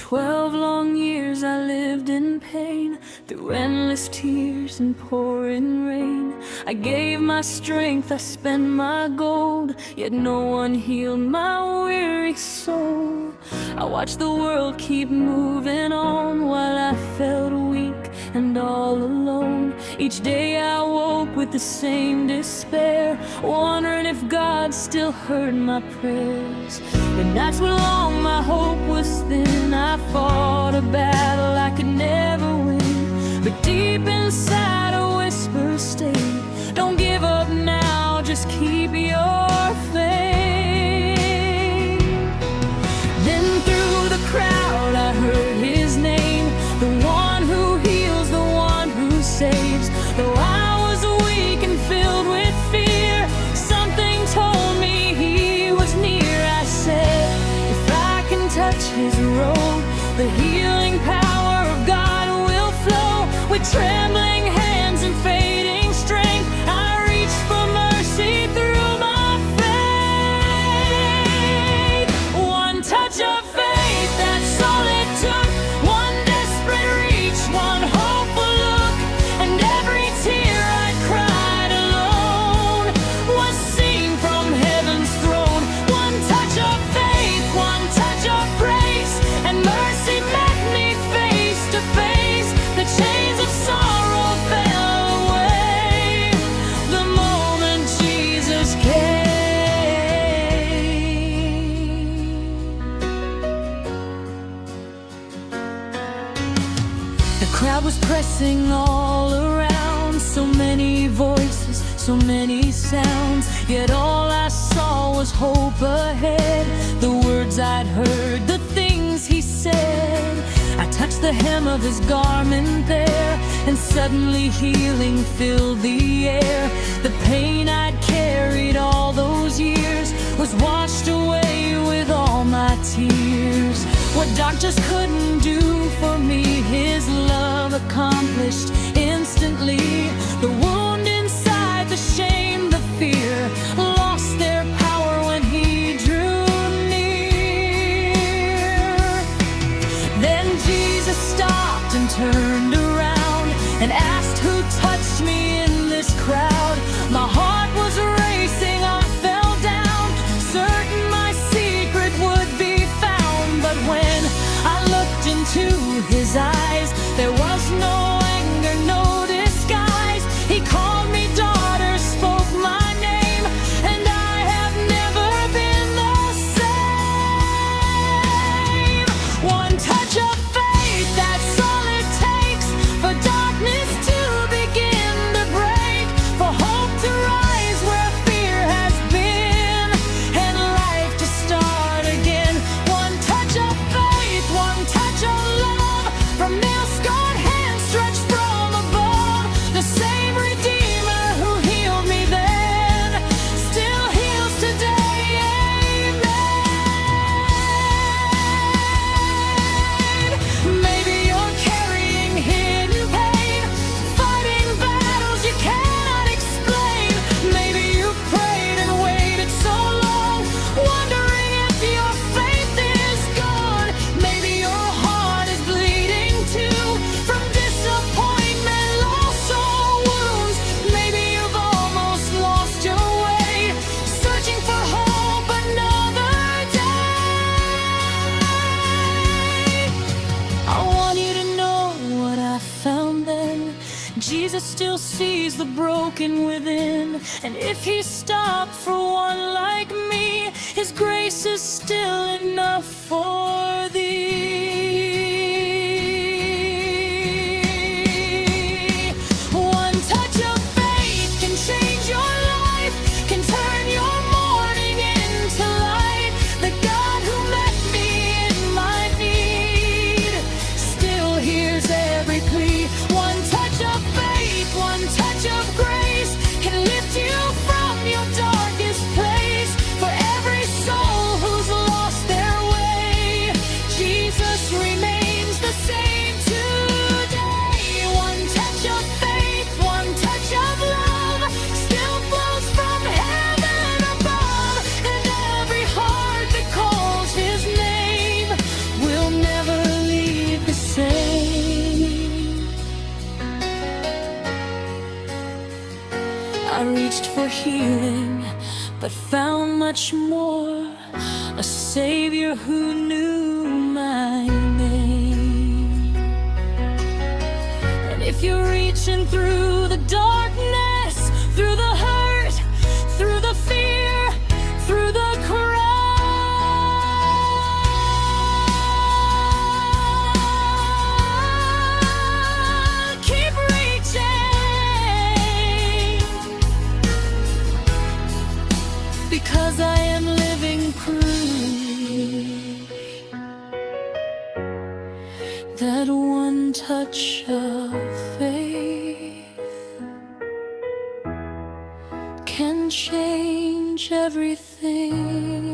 12 long years I lived in pain, through endless tears and pouring rain. I gave my strength, I spent my gold, yet no one healed my weary soul. I watched the world keep moving on while I felt weak and all alone. Each day I woke with the same despair, wondering if God still heard my prayers. And nights were long, my hope was thin. I fought a battle I could never win, but deep inside a whisper stayed, don't give up now, just keep your faith. Then through the crowd I heard his name, the one who heals, the one who saves. Though I was weak and filled with fear, something told me he was near. I said, if I can touch his robe, the healing power of God will flow. With trembling hands and fading strength, I reached for mercy through my faith. One touch of faith, that's all it took. One desperate reach, one hopeful look, and every tear I cried alone was seen from heaven's throne. One touch of faith, one touch of grace, and mercy met me face to face. The chains of sorrow fell away the moment Jesus came. The crowd was pressing all around, so many voices, so many sounds, yet all I saw was hope ahead. The words I'd heard, the things he said. I touched the hem of his garment there, and suddenly healing filled the air. The pain I'd carried all those years was washed away with all my tears. What doctors couldn't do for me, his love accomplished instantly. The wound inside, the shame, the fear, lost their power when he drew near. Then Jesus stopped and turned around and asked who touched me in this crowd. My heart was racing, I fell down, certain my secret would be found. But when I looked into his eyes, there was no anger, no disguise. He called me daughter, spoke my name, and I have never been the same. One touch of faith, that's all it takes for darkness to begin to break, for hope to rise where fear has been, and life to start again. One touch of faith, one touch of love, from nail-scarred hands stretched from above. The same Redeemer who healed me then still heals today. Amen. Maybe you're carrying hidden pain, fighting battles you cannot explain. Maybe you prayed and waited so long, wondering if your faith is gone. Maybe your heart is bleeding too, from disappointment, loss, or wounds. Maybe you've almost lost your way, searching for hope another day. I want you to know what I found then. Jesus still sees the broken within, and if he stopped for one like me, his grace is still enough for thee. One touch of faith can change your life, can turn your mourning into light. The God who met me in my need still hears every plea. One touch of faith, one touch of grace, can lift you from your darkest place. For every soul who's lost their way, Jesus remains the same today. One touch of faith, one touch of love, still flows from heaven above, and every heart that calls his name will never for healing, but found much more, a Savior who knew my name. And if you're reaching through the darkness, through the hurt, through the fear, through the crowd, keep reaching, because I am living proof that one touch of faith can change everything.